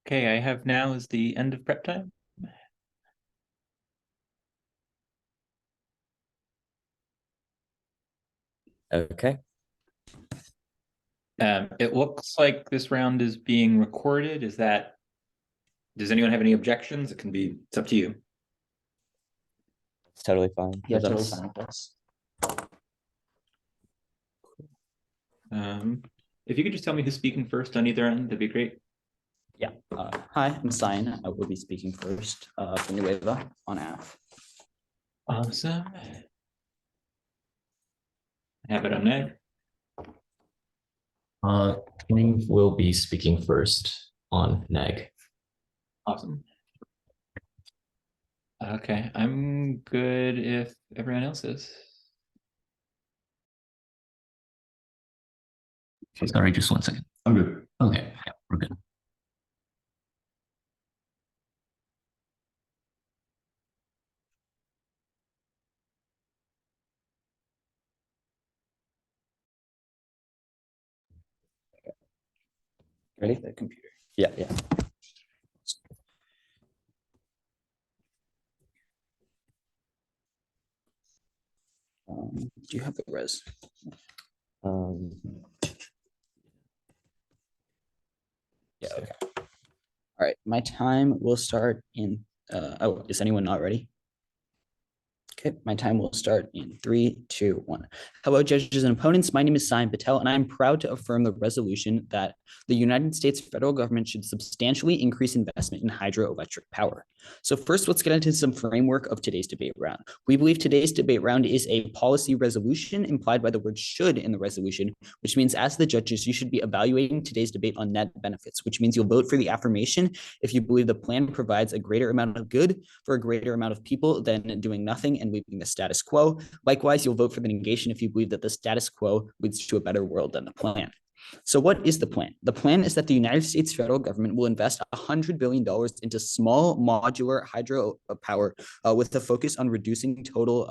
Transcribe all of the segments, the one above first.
Okay, I have now is the end of prep time. Okay. It looks like this round is being recorded. Does anyone have any objections? It's up to you. It's totally fine. Yeah, with totally us. fine with us. If you could just tell me who's speaking first on either end, that'd be great. Yeah. Hi, I'm Cyan. I will be speaking first for Nueva on AF. Awesome. Have it on Ned. King will be speaking first on NEG. Awesome. Okay, I'm good if everyone else is. Sorry, just 1 second. I'm good. Okay, yeah, we're good. Ready? The computer. Yeah, yeah. Do you have the res? Yeah, okay. All right, my time will start in, oh, is anyone not ready? Okay, my time will start in 3, 2, 1. Hello, judges and opponents. My name is Sayan Patel, and I'm proud to affirm the resolution that the United States federal government should substantially increase investment in hydroelectric power. So first, let's get into some framework of today's debate round. We believe today's debate round is a policy resolution implied by the word should in the resolution, which means as the judges, you should be evaluating today's debate on net benefits, which means you'll vote for the affirmation if you believe the plan provides a greater amount of good for a greater amount of people than doing nothing and leaving the status quo. Likewise, you'll vote for the negation if you believe that the status quo leads to a better world than the plan. So what is the plan? The plan is that the United States federal government will invest $100 billion into small modular hydro power with a focus on reducing total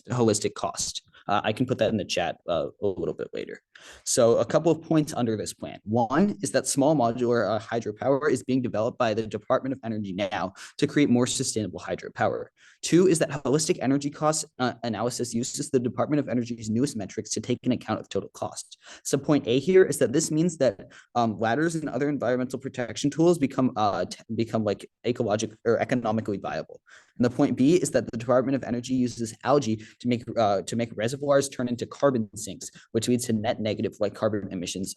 holistic cost. I can put that in the chat a little bit later. So a couple of points under this plan. One is that small modular hydropower is being developed by the Department of Energy now to create more sustainable hydropower. Two is that holistic energy cost analysis uses the Department of Energy's newest metrics to take an account of total cost. So point A here is that this means that ladders and other environmental protection tools become like ecological or economically viable. And the point B is that the Department of Energy uses algae to make reservoirs turn into carbon sinks, which leads to net negative like carbon emissions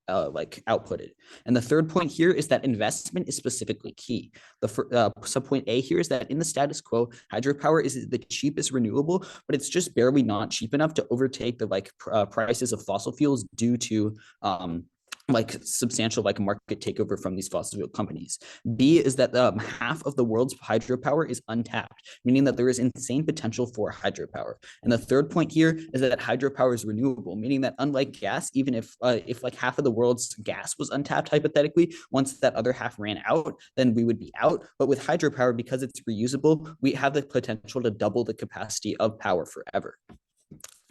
like outputted. And the third point here is that investment is specifically key. The subpoint A here is that in the status quo, hydropower is the cheapest renewable, but it's just barely not cheap enough to overtake the prices of fossil fuels due to like substantial like market takeover from these fossil fuel companies. B is that half of the world's hydropower is untapped, meaning that there is insane potential for hydropower. And the third point here is that hydropower is renewable, meaning that unlike gas, even if like half of the world's gas was untapped hypothetically, once that other half ran out, then we would be out. But with hydropower, because it's reusable, we have the potential to double the capacity of power forever.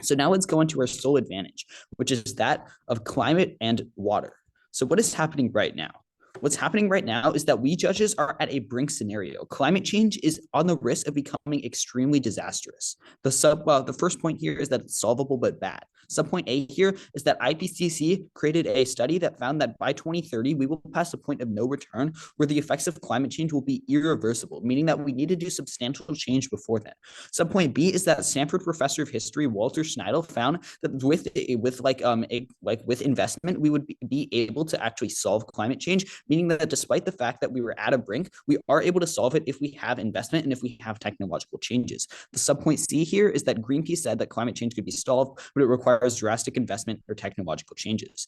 So now let's go into our sole advantage, which is that of climate and water. So what is happening right now? What's happening right now is that we judges are at a brink scenario. Climate change is on the risk of becoming extremely disastrous. The first point here is that it's solvable but bad. Subpoint A here is that IPCC created a study that found that by 2030, we will pass a point of no return where the effects of climate change will be irreversible, meaning that we need to do substantial change before then. Subpoint B is that Stanford professor of history Walter Schneidel found that with investment, we would be able to actually solve climate change, meaning that despite the fact that we were at a brink, we are able to solve it if we have investment and if we have technological changes. The subpoint C here is that Greenpeace said that climate change could be solved, but it requires drastic investment or technological changes.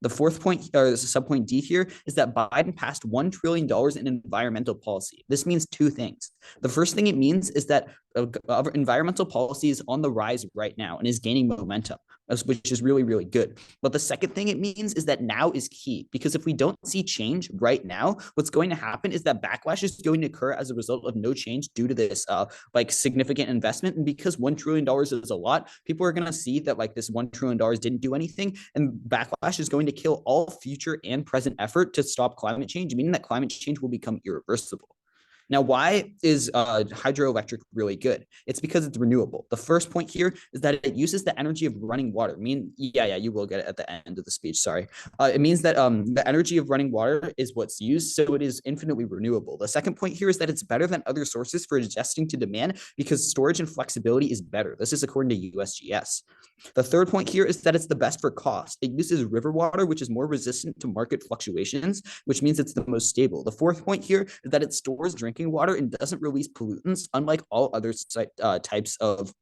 The fourth point, or subpoint D here, is that Biden passed $1 trillion in environmental policy. This means two things. The first thing it means is that environmental policy is on the rise right now and is gaining momentum, which is really, really good. But the second thing it means is that now is key, because if we don't see change right now, what's going to happen is that backlash is going to occur as a result of no change due to this like significant investment. And because $1 trillion is a lot, people are going to see that like this $1 trillion didn't do anything, and backlash is going to kill all future and present effort to stop climate change, meaning that climate change will become irreversible. Now, why is hydroelectric really good? It's because it's renewable. The first point here is that it uses the energy of running water. Yeah, you will get it at the end of the speech. Sorry. It means that the energy of running water is what's used, so it is infinitely renewable. The second point here is that it's better than other sources for adjusting to demand because storage and flexibility is better. This is according to USGS. The third point here is that it's the best for cost. It uses river water, which is more resistant to market fluctuations, which means it's the most stable. The fourth point here is that it stores drinking water and doesn't release pollutants, unlike all other types of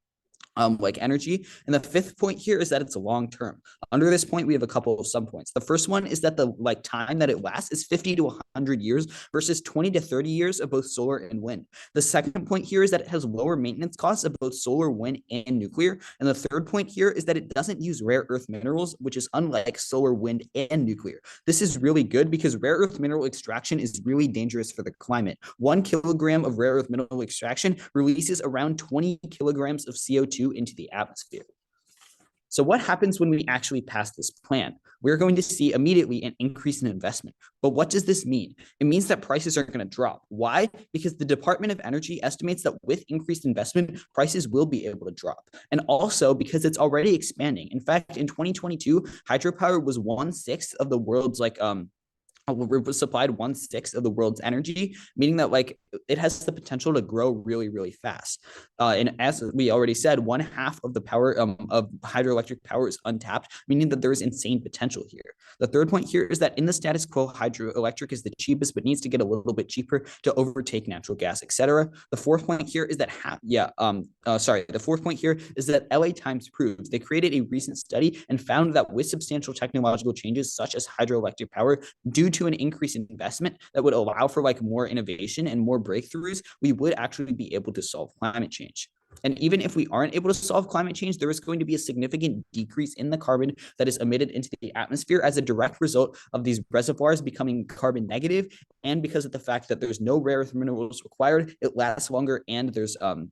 like energy. And the fifth point here is that it's a long term. Under this point, we have a couple of subpoints. The first one is that the like time that it lasts is 50 to 100 years versus 20 to 30 years of both solar and wind. The second point here is that it has lower maintenance costs of both solar, wind, and nuclear. And the third point here is that it doesn't use rare earth minerals, which is unlike solar, wind, and nuclear. This is really good because rare earth mineral extraction is really dangerous for the climate. 1 kilogram of rare earth mineral extraction releases around 20 kilograms of CO2 into the atmosphere. So what happens when we actually pass this plan? We're going to see immediately an increase in investment. But what does this mean? It means that prices are going to drop. Why? Because the Department of Energy estimates that with increased investment, prices will be able to drop. And also because it's already expanding. In fact, in 2022, hydropower was 1/6 of the world's supplied 1/6 of the world's energy, meaning that like it has the potential to grow really, really fast. And as we already said, 1/2 of the power of hydroelectric power is untapped, meaning that there is insane potential here. The third point here is that in the status quo, hydroelectric is the cheapest, but needs to get a little bit cheaper to overtake natural gas, etc. The fourth point here is that the fourth point here is that LA Times proves they created a recent study and found that with substantial technological changes such as hydroelectric power, due to an increase in investment that would allow for like more innovation and more breakthroughs, we would actually be able to solve climate change. And even if we aren't able to solve climate change, there is going to be a significant decrease in the carbon that is emitted into the atmosphere as a direct result of these reservoirs becoming carbon negative, and because of the fact that there's no rare earth minerals required, it lasts longer, and there's no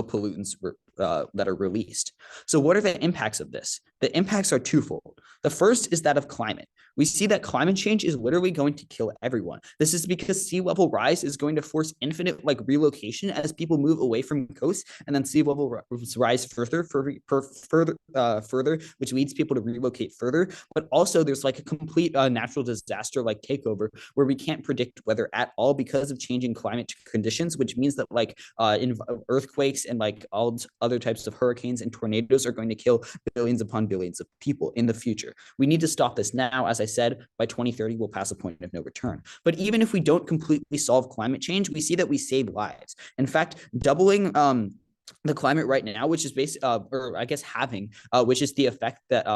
pollutants that are released. So what are the impacts of this? The impacts are twofold. The first is that of climate. We see that climate change is literally going to kill everyone. This is because sea level rise is going to force infinite like relocation as people move away from coasts, and then sea level rise further, which leads people to relocate further. But also there's like a complete natural disaster like takeover where we can't predict weather at all because of changing climate conditions, which means that like in earthquakes and like all other types of hurricanes and tornadoes are going to kill billions upon billions of people in the future. We need to stop this now. As I said, by 2030, we'll pass a point of no return. But even if we don't completely solve climate change, we see that we save lives. In fact, doubling the climate right now, which is halving, which is the effect that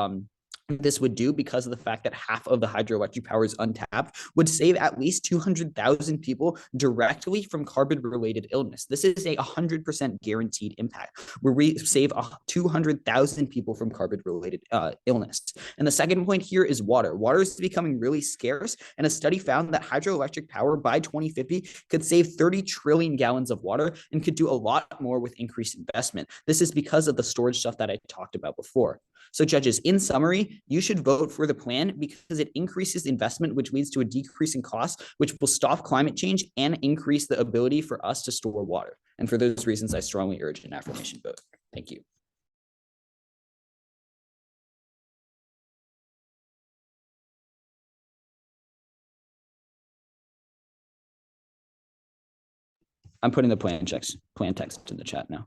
this would do because of the fact that half of the hydroelectric power is untapped, would save at least 200,000 people directly from carbon-related illness. This is a 100% guaranteed impact where we save 200,000 people from carbon-related illness. And the second point here is water. Water is becoming really scarce, and a study found that hydroelectric power by 2050 could save 30 trillion gallons of water and could do a lot more with increased investment. This is because of the storage stuff that I talked about before. So judges, in summary, you should vote for the plan because it increases investment, which leads to a decrease in costs, which will stop climate change and increase the ability for us to store water. And for those reasons, I strongly urge an affirmation vote. Thank you. I'm putting the plan text in the chat now.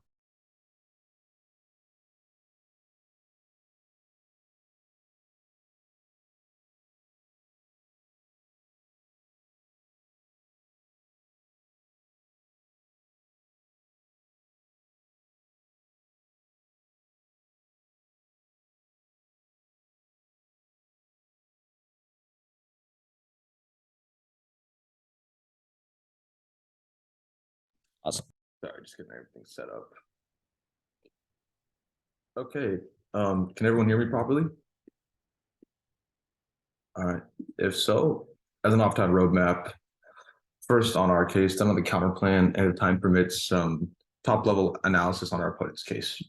Awesome. Sorry, just getting everything set up. Okay, can everyone hear me properly? All right, if so, as an off-time roadmap, first on our case, then on the counter plan, and if time permits, some top-level analysis on our opponent's case.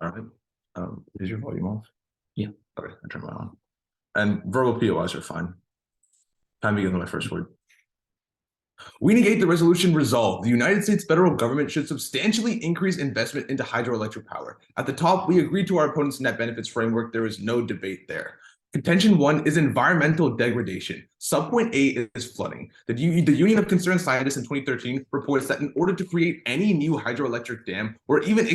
All right, is your volume off? Yeah. Okay, I turned mine on. And verbal POIs are fine. Time begins with my first word. We negate the resolution resolved. The United States federal government should substantially increase investment into hydroelectric power. At the top, we agree to our opponent's net benefits framework. There is no debate there. Contention 1 is environmental degradation. Subpoint A is flooding. The Union of Concerned Scientists in 2013 reports that in order to create any new hydroelectric dam, or even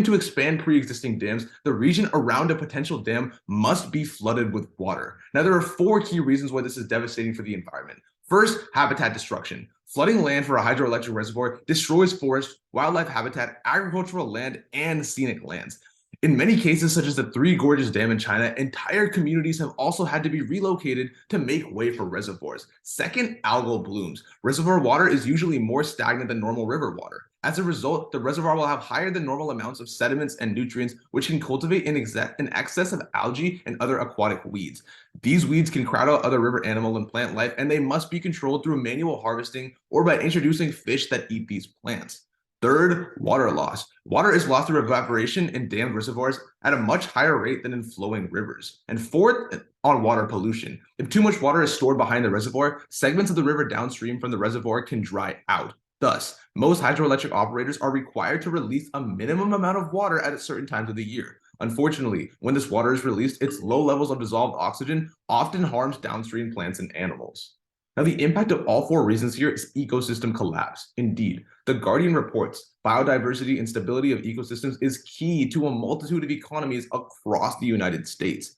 to expand pre-existing dams, the region around a potential dam must be flooded with water. Now, there are 4 key reasons why this is devastating for the environment. First, habitat destruction. Flooding land for a hydroelectric reservoir destroys forest, wildlife habitat, agricultural land, and scenic lands. In many cases, such as the Three Gorges Dam in China, entire communities have also had to be relocated to make way for reservoirs. Second, algal blooms. Reservoir water is usually more stagnant than normal river water. As a result, the reservoir will have higher than normal amounts of sediments and nutrients, which can cultivate an excess of algae and other aquatic weeds. These weeds can crowd out other river animal and plant life, and they must be controlled through manual harvesting or by introducing fish that eat these plants. Third, water loss. Water is lost through evaporation in dammed reservoirs at a much higher rate than in flowing rivers. And fourth, on water pollution. If too much water is stored behind the reservoir, segments of the river downstream from the reservoir can dry out. Thus, most hydroelectric operators are required to release a minimum amount of water at certain times of the year. Unfortunately, when this water is released, its low levels of dissolved oxygen often harms downstream plants and animals. Now, the impact of all 4 reasons here is ecosystem collapse. Indeed, The Guardian reports biodiversity and stability of ecosystems is key to a multitude of economies across the United States.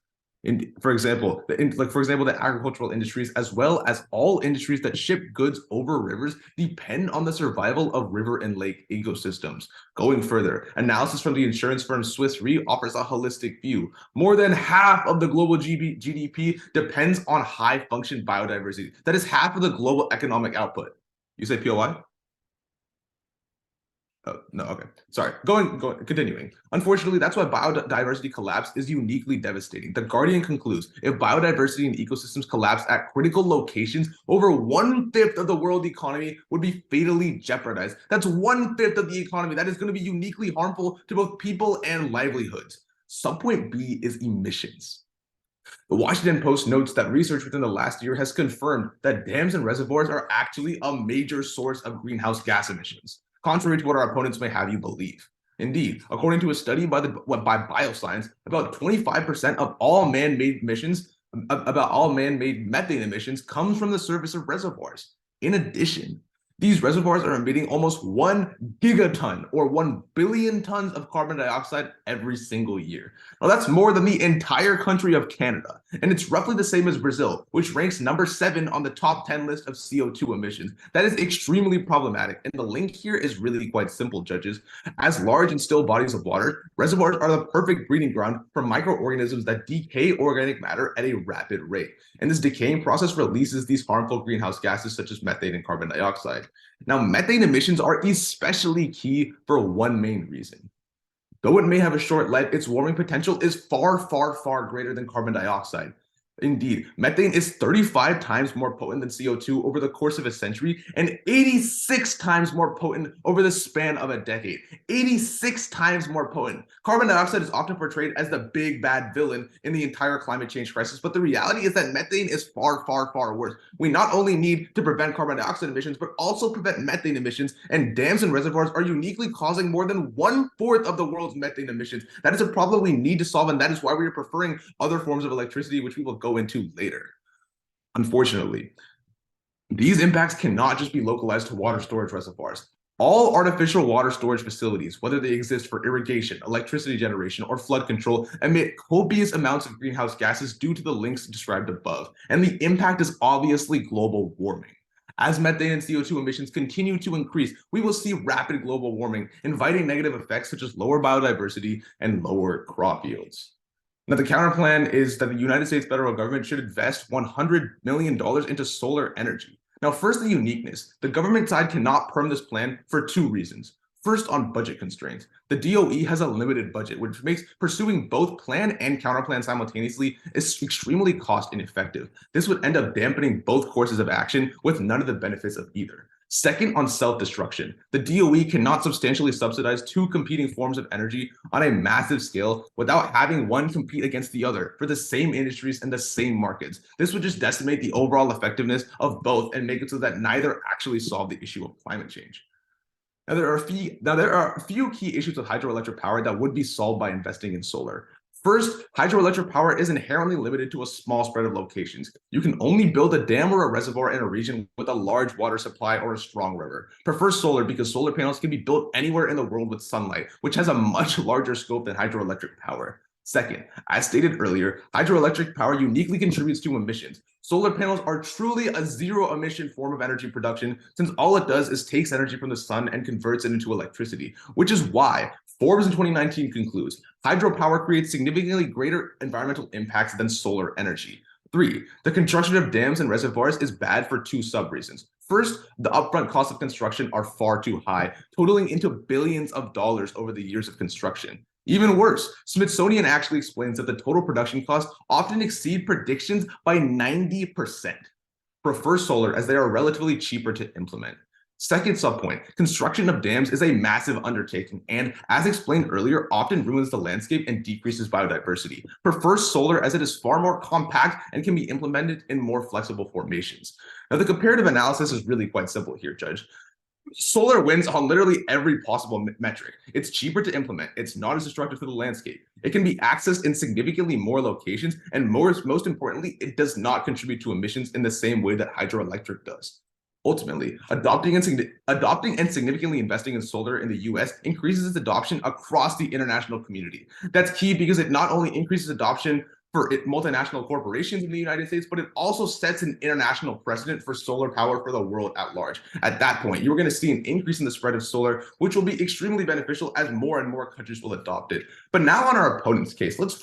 For example, the agricultural industries, as well as all industries that ship goods over rivers, depend on the survival of river and lake ecosystems. Going further, analysis from the insurance firm Swiss Re offers a holistic view. More than half of the global GDP depends on high-function biodiversity. That is half of the global economic output. You say POI? Oh, no, okay. Sorry. Continuing. Unfortunately, that's why biodiversity collapse is uniquely devastating. The Guardian concludes, if biodiversity and ecosystems collapse at critical locations, over 1/5 of the world economy would be fatally jeopardized. That's 1/5 of the economy. That is going to be uniquely harmful to both people and livelihoods. Subpoint B is emissions. The Washington Post notes that research within the last year has confirmed that dams and reservoirs are actually a major source of greenhouse gas emissions, contrary to what our opponents may have you believe. Indeed, according to a study by Bioscience, about 25% of all man-made methane emissions comes from the surface of reservoirs. In addition, these reservoirs are emitting almost 1 gigaton or 1 billion tons of carbon dioxide every single year. Now, that's more than the entire country of Canada, and it's roughly the same as Brazil, which ranks number 7 on the top 10 list of CO2 emissions. That is extremely problematic, and the link here is really quite simple, judges. As large and still bodies of water, reservoirs are the perfect breeding ground for microorganisms that decay organic matter at a rapid rate, and this decaying process releases these harmful greenhouse gases such as methane and carbon dioxide. Now, methane emissions are especially key for one main reason. Though it may have a short life, its warming potential is far, far, far greater than carbon dioxide. Indeed, methane is 35 times more potent than CO2 over the course of a century and 86 times more potent over the span of a decade. 86 times more potent. Carbon dioxide is often portrayed as the big bad villain in the entire climate change crisis, but the reality is that methane is far, far, far worse. We not only need to prevent carbon dioxide emissions, but also prevent methane emissions, and dams and reservoirs are uniquely causing more than 1/4 of the world's methane emissions. That is a problem we need to solve, and that is why we are preferring other forms of electricity, which we will go into later. Unfortunately, these impacts cannot just be localized to water storage reservoirs. All artificial water storage facilities, whether they exist for irrigation, electricity generation, or flood control, emit copious amounts of greenhouse gases due to the links described above, and the impact is obviously global warming. As methane and CO2 emissions continue to increase, we will see rapid global warming, inviting negative effects such as lower biodiversity and lower crop yields. Now, the counterplan is that the United States federal government should invest $100 million into solar energy. Now, first, the uniqueness. The government side cannot perm this plan for two reasons. First, on budget constraints. The DOE has a limited budget, which makes pursuing both plan and counterplan simultaneously is extremely cost ineffective. This would end up dampening both courses of action with none of the benefits of either. Second, on self-destruction. The DOE cannot substantially subsidize two competing forms of energy on a massive scale without having one compete against the other for the same industries and the same markets. This would just decimate the overall effectiveness of both and make it so that neither actually solve the issue of climate change. Now, there are a few key issues with hydroelectric power that would be solved by investing in solar. First, hydroelectric power is inherently limited to a small spread of locations. You can only build a dam or a reservoir in a region with a large water supply or a strong river. Prefer solar because solar panels can be built anywhere in the world with sunlight, which has a much larger scope than hydroelectric power. Second, as stated earlier, hydroelectric power uniquely contributes to emissions. Solar panels are truly a zero-emission form of energy production, since all it does is takes energy from the sun and converts it into electricity, which is why Forbes in 2019 concludes, hydropower creates significantly greater environmental impacts than solar energy. 3, the construction of dams and reservoirs is bad for two sub-reasons. First, the upfront costs of construction are far too high, totaling into billions of dollars over the years of construction. Even worse, Smithsonian actually explains that the total production costs often exceed predictions by 90%. Prefer solar as they are relatively cheaper to implement. Second subpoint, construction of dams is a massive undertaking and, as explained earlier, often ruins the landscape and decreases biodiversity. Prefer solar as it is far more compact and can be implemented in more flexible formations. Now, the comparative analysis is really quite simple here, Judge. Solar wins on literally every possible metric. It's cheaper to implement. It's not as destructive to the landscape. It can be accessed in significantly more locations, and most importantly, it does not contribute to emissions in the same way that hydroelectric does. Ultimately, adopting and significantly investing in solar in the US increases its adoption across the international community. That's key because it not only increases adoption for multinational corporations in the United States, but it also sets an international precedent for solar power for the world at large. At that point, you're going to see an increase in the spread of solar, which will be extremely beneficial as more and more countries will adopt it. But now on our opponent's case, let's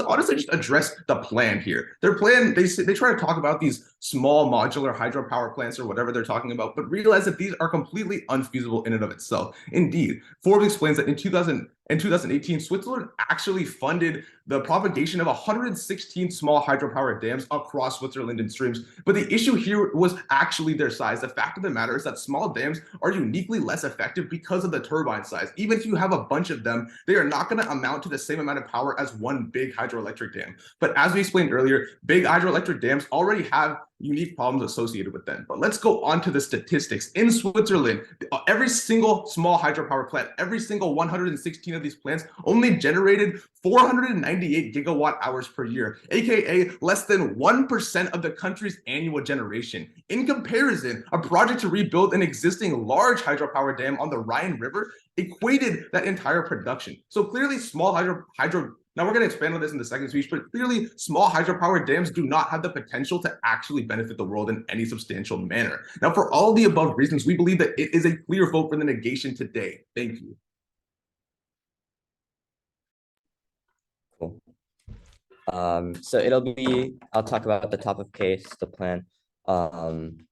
honestly just address the plan here. Their plan, they try to talk about these small modular hydropower plants or whatever they're talking about, but realize that these are completely unfeasible in and of itself. Indeed, Forbes explains that in 2018, Switzerland actually funded the propagation of 116 small hydropower dams across Switzerland and streams. But the issue here was actually their size. The fact of the matter is that small dams are uniquely less effective because of the turbine size. Even if you have a bunch of them, they are not going to amount to the same amount of power as one big hydroelectric dam. But as we explained earlier, big hydroelectric dams already have unique problems associated with them. But let's go on to the statistics. In Switzerland, every single small hydropower plant, every single 116 of these plants only generated 498 gigawatt hours per year, aka less than 1% of the country's annual generation. In comparison, a project to rebuild an existing large hydropower dam on the Rhine River equated that entire production. So clearly small now we're going to expand on this in the second speech, but clearly small hydropower dams do not have the potential to actually benefit the world in any substantial manner. Now, for all the above reasons, we believe that it is a clear vote for the negation today. Thank you. Cool. So I'll talk about the top of case, the plan, and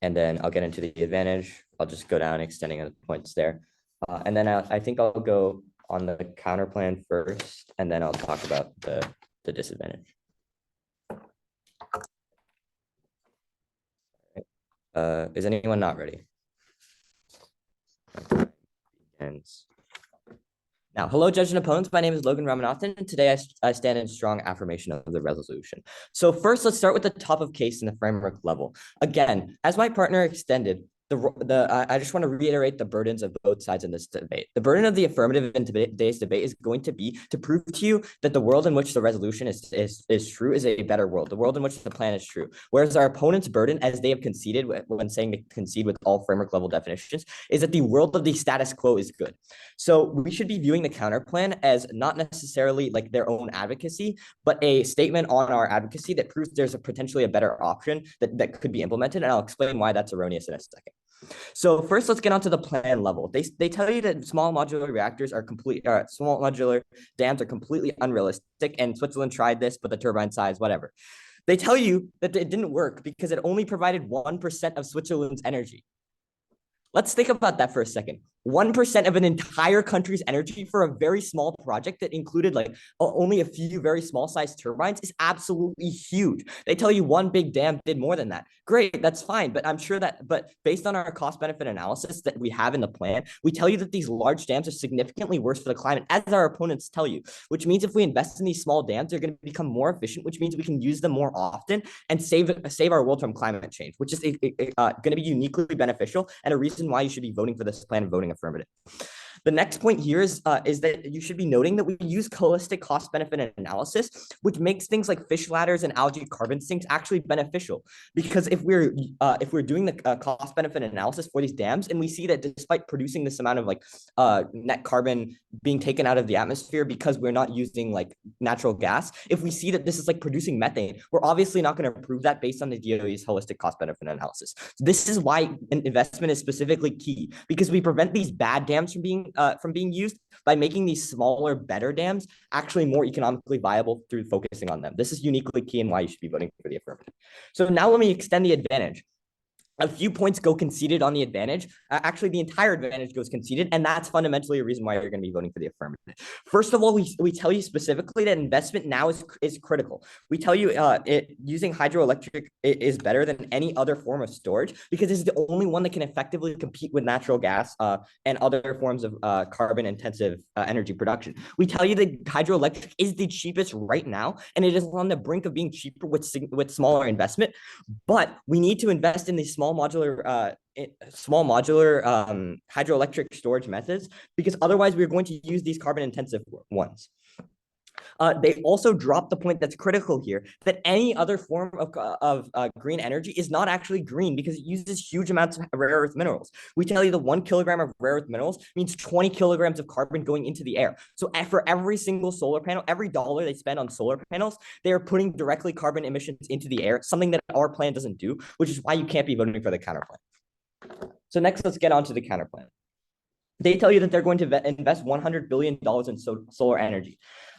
then I'll get into the advantage. I'll just go down extending the points there. And then I think I'll go on the counter plan first, and then I'll talk about the disadvantage. Is anyone not ready? Begins. Now, hello, judges and opponents. My name is Logan Ramanathan, and today I stand in strong affirmation of the resolution. So first, let's start with the top of case in the framework level. Again, as my partner extended, I just want to reiterate the burdens of both sides in this debate. The burden of the affirmative in today's debate is going to be to prove to you that the world in which the resolution is true is a better world, the world in which the plan is true. Whereas our opponent's burden, as they have conceded when saying to concede with all framework level definitions, is that the world of the status quo is good. So we should be viewing the counter plan as not necessarily like their own advocacy, but a statement on our advocacy that proves there's potentially a better option that could be implemented. And I'll explain why that's erroneous in a second. So first, let's get onto the plan level. They tell you that small modular dams are completely unrealistic, and Switzerland tried this, but the turbine size, whatever. They tell you that it didn't work because it only provided 1% of Switzerland's energy. Let's think about that for a second. 1% of an entire country's energy for a very small project that included like only a few very small sized turbines is absolutely huge. They tell you one big dam did more than that. Great, that's fine. But I'm sure that, but based on our cost benefit analysis that we have in the plan, we tell you that these large dams are significantly worse for the climate, as our opponents tell you, which means if we invest in these small dams, they're going to become more efficient, which means we can use them more often and save our world from climate change, which is going to be uniquely beneficial and a reason why you should be voting for this plan and voting affirmative. The next point here is that you should be noting that we use holistic cost benefit analysis, which makes things like fish ladders and algae carbon sinks actually beneficial. Because if we're doing the cost benefit analysis for these dams, and we see that despite producing this amount of like net carbon being taken out of the atmosphere because we're not using like natural gas, if we see that this is like producing methane, we're obviously not going to prove that based on the DOE's holistic cost benefit analysis. This is why an investment is specifically key, because we prevent these bad dams from being used by making these smaller, better dams actually more economically viable through focusing on them. This is uniquely key and why you should be voting for the affirmative. So now let me extend the advantage. A few points go conceded on the advantage. Actually, the entire advantage goes conceded, and that's fundamentally a reason why you're going to be voting for the affirmative. First of all, we tell you specifically that investment now is critical. We tell you using hydroelectric is better than any other form of storage because it's the only one that can effectively compete with natural gas and other forms of carbon-intensive energy production. We tell you that hydroelectric is the cheapest right now, and it is on the brink of being cheaper with smaller investment. But we need to invest in these small modular hydroelectric storage methods, because otherwise we're going to use these carbon intensive ones. They also drop the point that's critical here, that any other form of green energy is not actually green because it uses huge amounts of rare earth minerals. We tell you that 1 kilogram of rare earth minerals means 20 kilograms of carbon going into the air. So for every single solar panel, every dollar they spend on solar panels, they are putting directly carbon emissions into the air, something that our plan doesn't do, which is why you can't be voting for the counterplan. So next, let's get on to the counterplan. They tell you that they're going to invest $100 billion in solar energy.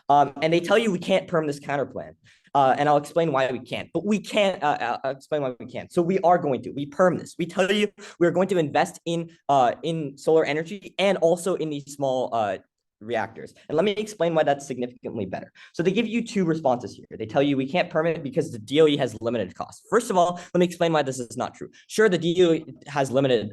And they tell you we can't perm this counterplan. And I'll explain why we can't, but we can't. I'll explain why we can't. So we are going to. We perm this. We tell you we're going to invest in solar energy and also in these small reactors. And let me explain why that's significantly better. So they give you two responses here. They tell you we can't permit it because the DOE has limited costs. First of all, let me explain why this is not true. Sure, the DOE has limited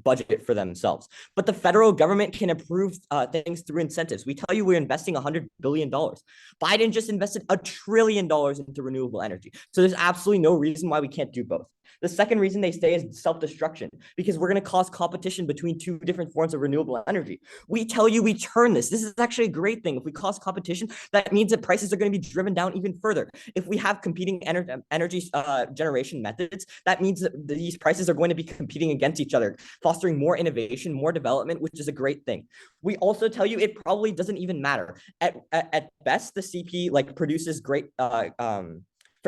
budget for themselves, but the federal government can approve things through incentives. We tell you we're investing $100 billion. Biden just invested $1 trillion into renewable energy. So there's absolutely no reason why we can't do both. The second reason they say is self-destruction, because we're going to cause competition between two different forms of renewable energy. We tell you we turn this. This is actually a great thing. If we cause competition, that means that prices are going to be driven down even further. If we have competing energy generation methods, that means that these prices are going to be competing against each other, fostering more innovation, more development, which is a great thing. We also tell you it probably doesn't even matter. At best, the CP produces great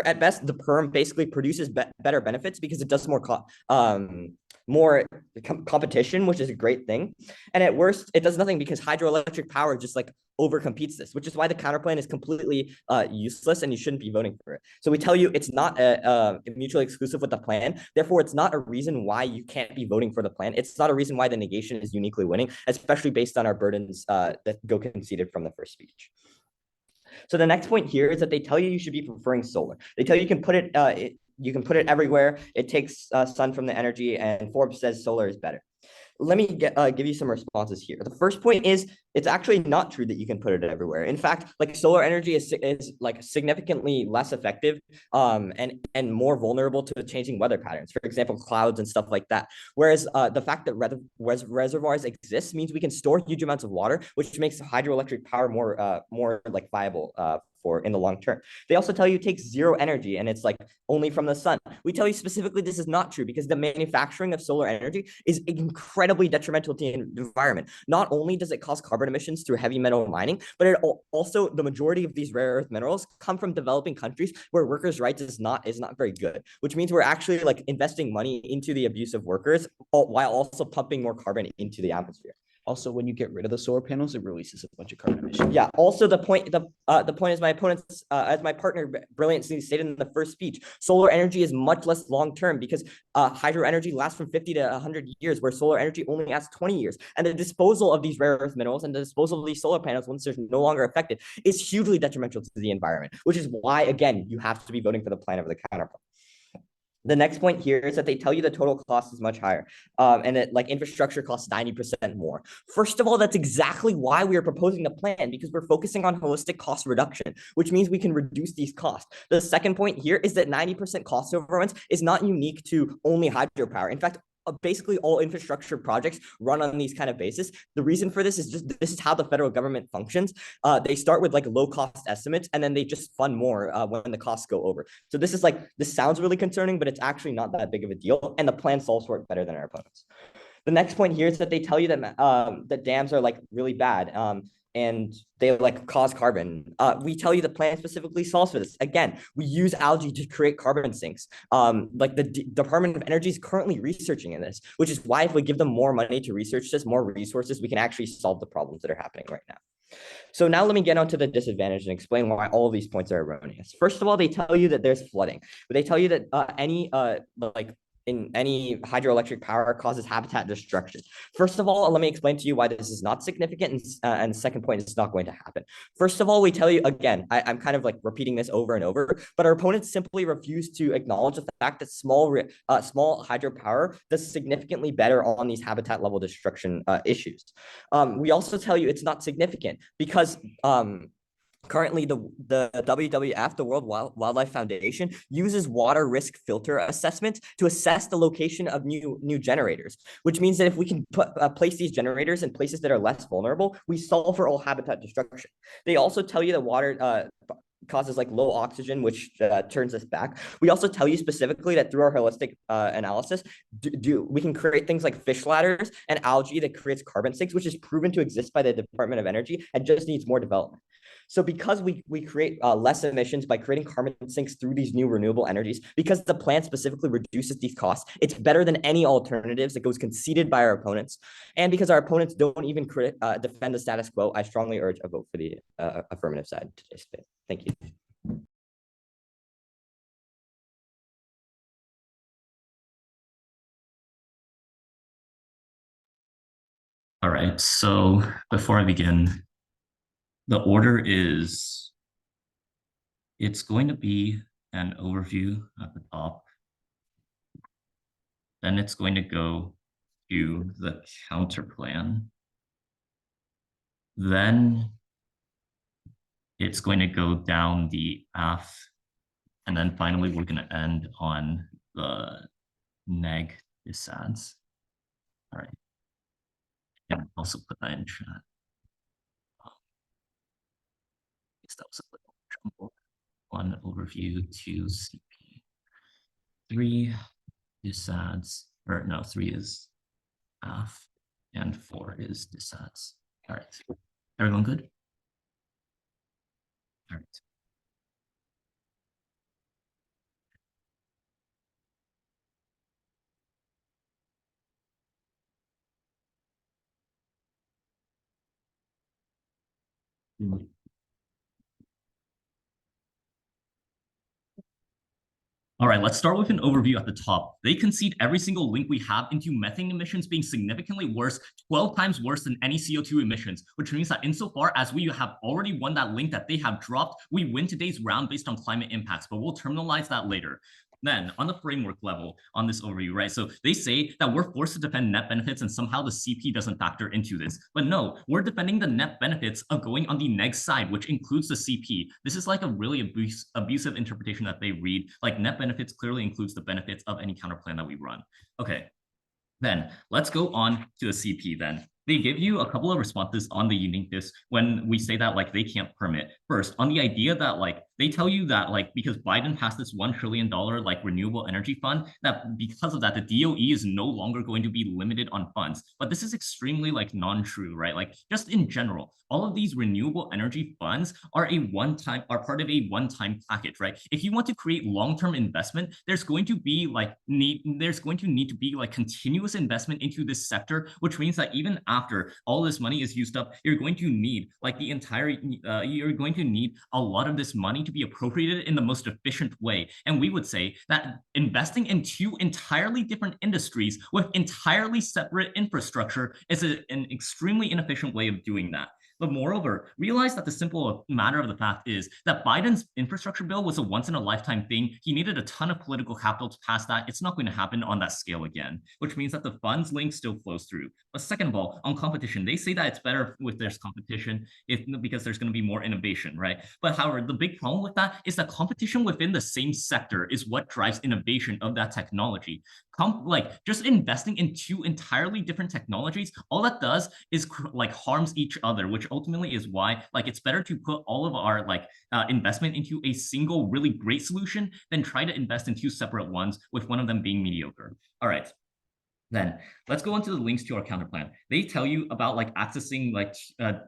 at best, the perm basically produces better benefits because it does more competition, which is a great thing. And at worst, it does nothing because hydroelectric power just overcompetes this, which is why the counterplan is completely useless and you shouldn't be voting for it. So we tell you it's not mutually exclusive with the plan. Therefore, it's not a reason why you can't be voting for the plan. It's not a reason why the negation is uniquely winning, especially based on our burdens that go conceded from the first speech. So the next point here is that they tell you should be preferring solar. They tell you can put it everywhere. It takes sun from the energy, and Forbes says solar is better. Let me give you some responses here. The first point is it's actually not true that you can put it everywhere. In fact, solar energy is significantly less effective and more vulnerable to changing weather patterns. For example, clouds and stuff like that. Whereas the fact that reservoirs exist means we can store huge amounts of water, which makes hydroelectric power more viable for in the long term. They also tell you it takes zero energy and it's only from the sun. We tell you specifically this is not true because the manufacturing of solar energy is incredibly detrimental to the environment. Not only does it cause carbon emissions through heavy metal mining, but it also the majority of these rare earth minerals come from developing countries where workers' rights is not very good, which means we're actually investing money into the abuse of workers while also pumping more carbon into the atmosphere. Also, when you get rid of the solar panels, it releases a bunch of carbon emissions. Yeah. Also, the point is my opponents, as my partner brilliantly stated in the first speech, solar energy is much less long term because hydro energy lasts from 50 to 100 years, where solar energy only lasts 20 years. And the disposal of these rare earth minerals and the disposal of these solar panels once they're no longer affected is hugely detrimental to the environment, which is why, again, you have to be voting for the plan over the counterpart. The next point here is that they tell you the total cost is much higher, and that like infrastructure costs 90% more. First of all, that's exactly why we are proposing the plan, because we're focusing on holistic cost reduction, which means we can reduce these costs. The second point here is that 90% cost overruns is not unique to only hydropower. In fact, basically all infrastructure projects run on these kind of basis. The reason for this is just this is how the federal government functions. They start with like low cost estimates, and then they just fund more when the costs go over. So this sounds really concerning, but it's actually not that big of a deal, and the plan solves for it better than our opponents. The next point here is that they tell you that that dams are like really bad. And they like cause carbon. We tell you the plan specifically solves for this. Again, we use algae to create carbon sinks. Like the Department of Energy is currently researching in this, which is why if we give them more money to research this, more resources, we can actually solve the problems that are happening right now. So now let me get onto the disadvantage and explain why all of these points are erroneous. First of all, they tell you that there's flooding, but they tell you that any hydroelectric power causes habitat destruction. First of all, let me explain to you why this is not significant, and the second point, it's not going to happen. First of all, we tell you, again, I'm kind of like repeating this over and over, but our opponents simply refuse to acknowledge the fact that small hydropower does significantly better on these habitat level destruction issues. We also tell you it's not significant because currently, the WWF, the World Wildlife Foundation, uses water risk filter assessment to assess the location of new generators, which means that if we can place these generators in places that are less vulnerable, we solve for all habitat destruction. They also tell you that water causes like low oxygen, which turns us back. We also tell you specifically that through our holistic analysis, we can create things like fish ladders and algae that creates carbon sinks, which is proven to exist by the Department of Energy and just needs more development. So because we create less emissions by creating carbon sinks through these new renewable energies, because the plan specifically reduces these costs, it's better than any alternatives that goes conceded by our opponents. And because our opponents don't even defend the status quo, I strongly urge a vote for the affirmative side today's debate. Thank you. All right, so before I begin, the order is, it's going to be an overview at the top. Then it's going to go to the counter plan. Then it's going to go down the AF. And then finally, we're going to end on the neg dissads. All right. And also put that in chat. That was a little jumbled. 1 overview, 2 CP, 3 dissads, or no, 3 is AF, and 4 is dissads. All right, everyone good? All right. All right, let's start with an overview at the top. They concede every single link we have into methane emissions being significantly worse, 12 times worse than any CO2 emissions, which means that insofar as we have already won that link that they have dropped, we win today's round based on climate impacts, but we'll terminalize that later. Then on the framework level on this overview, right? So they say that we're forced to defend net benefits and somehow the CP doesn't factor into this. But no, we're defending the net benefits of going on the neg side, which includes the CP. This is like a really abusive interpretation that they read. Like net benefits clearly includes the benefits of any counterplan that we run. Okay, then let's go on to the CP then. They give you a couple of responses on the uniqueness when we say that like they can't permit. First, on the idea that like They tell you that like because Biden passed this $1 trillion like renewable energy fund, that because of that, the DOE is no longer going to be limited on funds. But this is extremely like non-true, right? Like just in general, all of these renewable energy funds are part of a one-time package, right? If you want to create long-term investment, there's going to need to be like continuous investment into this sector, which means that even after all this money is used up, you're going to need like you're going to need a lot of this money to be appropriated in the most efficient way. And we would say that investing in two entirely different industries with entirely separate infrastructure is an extremely inefficient way of doing that. But moreover, realize that the simple matter of the fact is that Biden's infrastructure bill was a once in a lifetime thing. He needed a ton of political capital to pass that. It's not going to happen on that scale again, which means that the funds link still flows through. But second of all, on competition, they say that it's better with there's competition because there's going to be more innovation, right? But however, the big problem with that is that competition within the same sector is what drives innovation of that technology. Like just investing in two entirely different technologies, all that does is like harms each other, which ultimately is why like it's better to put all of our like investment into a single really great solution than try to invest in two separate ones with one of them being mediocre. All right. Then let's go into the links to our counterplan. They tell you about like accessing like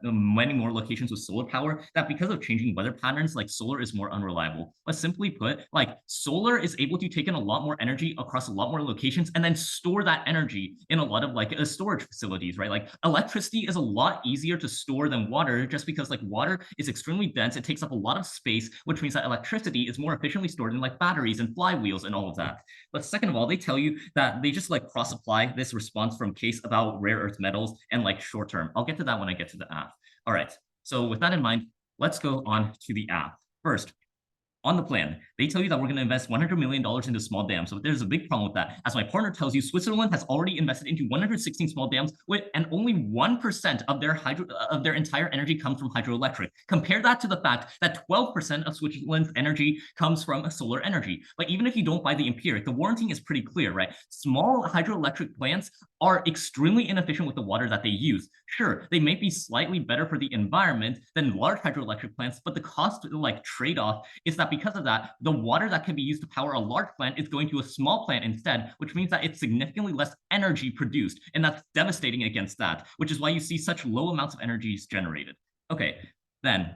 many more locations with solar power, that because of changing weather patterns, like solar is more unreliable. But simply put, like solar is able to take in a lot more energy across a lot more locations and then store that energy in a lot of like storage facilities, right? Like electricity is a lot easier to store than water, just because like water is extremely dense. It takes up a lot of space, which means that electricity is more efficiently stored in like batteries and flywheels and all of that. But second of all, they tell you that they just like cross-apply this response from case about rare earth metals and like short term. I'll get to that when I get to the app. All right. So with that in mind, let's go on to the app. First, on the plan, they tell you that we're going to invest $100 million into small dams. So there's a big problem with that. As my partner tells you, Switzerland has already invested into 116 small dams, and only 1% of their entire energy comes from hydroelectric. Compare that to the fact that 12% of Switzerland's energy comes from solar energy. But even if you don't buy the empiric, the warranting is pretty clear, right? Small hydroelectric plants are extremely inefficient with the water that they use. Sure, they may be slightly better for the environment than large hydroelectric plants, but the cost like trade-off is that because of that, the water that can be used to power a large plant is going to a small plant instead, which means that it's significantly less energy produced. And that's devastating against that, which is why you see such low amounts of energy generated. Okay, then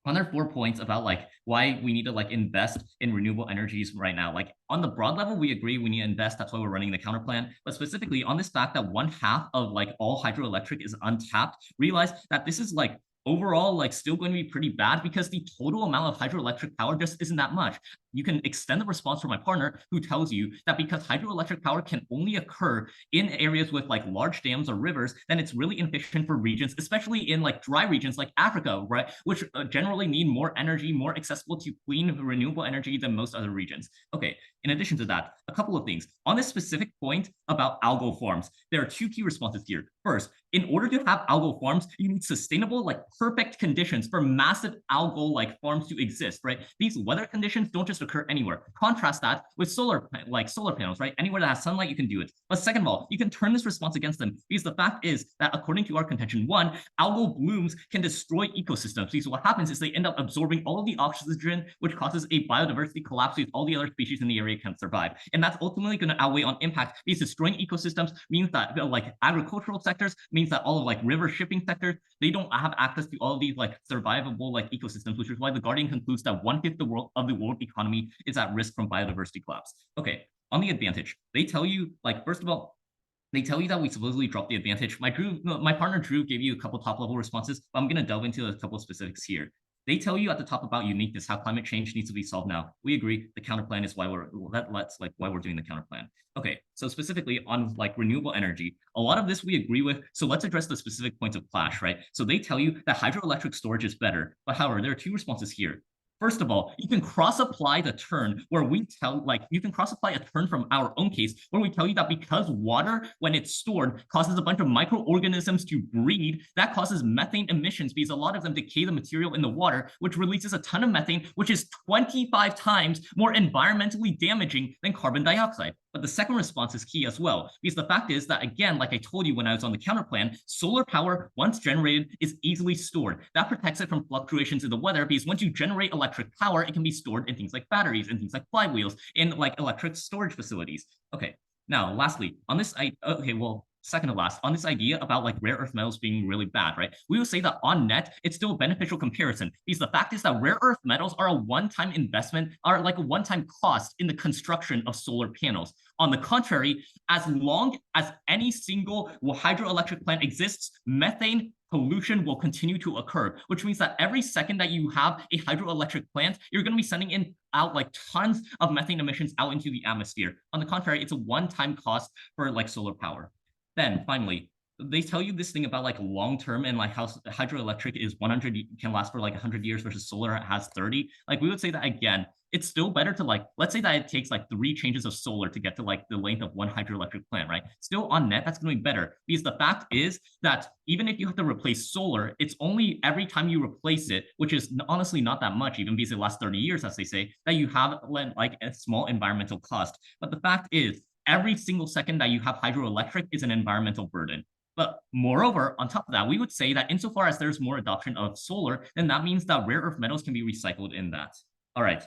other 4 points about like why we need to like invest in renewable energies right now. Like on the broad level, we agree we need to invest. That's why we're running the counter plan. But specifically on this fact that 1/2 of like all hydroelectric is untapped, realize that this is like overall like still going to be pretty bad because the total amount of hydroelectric power just isn't that much. You can extend the response from my partner who tells you that because hydroelectric power can only occur in areas with like large dams or rivers, then it's really inefficient for regions, especially in like dry regions like Africa, right? Which generally need more energy, more accessible to clean renewable energy than most other regions. Okay, in addition to that, a couple of things. On this specific point about algal farms, there are 2 key responses here. First, in order to have algal farms, you need sustainable, like perfect conditions for massive algal like farms to exist, right? These weather conditions don't just occur anywhere. Contrast that with solar panels, right? Anywhere that has sunlight, you can do it. But second of all, you can turn this response against them because the fact is that according to our contention, 1, algal blooms can destroy ecosystems. Because what happens is they end up absorbing all of the oxygen, which causes a biodiversity collapse because all the other species in the area can't survive. And that's ultimately going to outweigh on impact because destroying ecosystems means that like agricultural sectors, means that all of like river shipping sectors, they don't have access to all of these like survivable like ecosystems, which is why the Guardian concludes that 1/5 of the world economy is at risk from biodiversity collapse. Okay, on the advantage, they tell you like, first of all, they tell you that we supposedly dropped the advantage. My partner Drew gave you a couple top level responses, but I'm going to delve into a couple of specifics here. They tell you at the top about uniqueness, how climate change needs to be solved now. We agree. The counter plan is why we're doing the counter plan. Okay, so specifically on like renewable energy, a lot of this we agree with. So let's address the specific points of clash, right? So they tell you that hydroelectric storage is better, but however, there are 2 responses here. First of all, you can cross-apply the turn where we you can cross-apply a turn from our own case where we tell you that because water, when it's stored, causes a bunch of microorganisms to breed, that causes methane emissions because a lot of them decay the material in the water, which releases a ton of methane, which is 25 times more environmentally damaging than carbon dioxide. But the second response is key as well, because the fact is that, again, like I told you when I was on the counter plan, solar power, once generated, is easily stored. That protects it from fluctuations in the weather, because once you generate electric power, it can be stored in things like batteries and things like flywheels in like electric storage facilities. Okay, now lastly, on this, second to last, on this idea about like rare earth metals being really bad, right? We will say that on net, it's still a beneficial comparison, because the fact is that rare earth metals are a one-time investment, are like a one-time cost in the construction of solar panels. On the contrary, as long as any single hydroelectric plant exists, methane pollution will continue to occur, which means that every second that you have a hydroelectric plant, you're going to be sending out like tons of methane emissions out into the atmosphere. On the contrary, it's a one-time cost for like solar power. Then finally, they tell you this thing about like long-term and like how hydroelectric is 100, can last for like 100 years versus solar has 30. Like we would say that again, it's still better to like, let's say that it takes like 3 changes of solar to get to like the length of one hydroelectric plant, right? Still on net, that's going to be better, because the fact is that even if you have to replace solar, it's only every time you replace it, which is honestly not that much, even because it lasts 30 years, as they say, that you have like a small environmental cost. But the fact is, every single second that you have hydroelectric is an environmental burden. But moreover, on top of that, we would say that insofar as there's more adoption of solar, then that means that rare earth metals can be recycled in that. All right.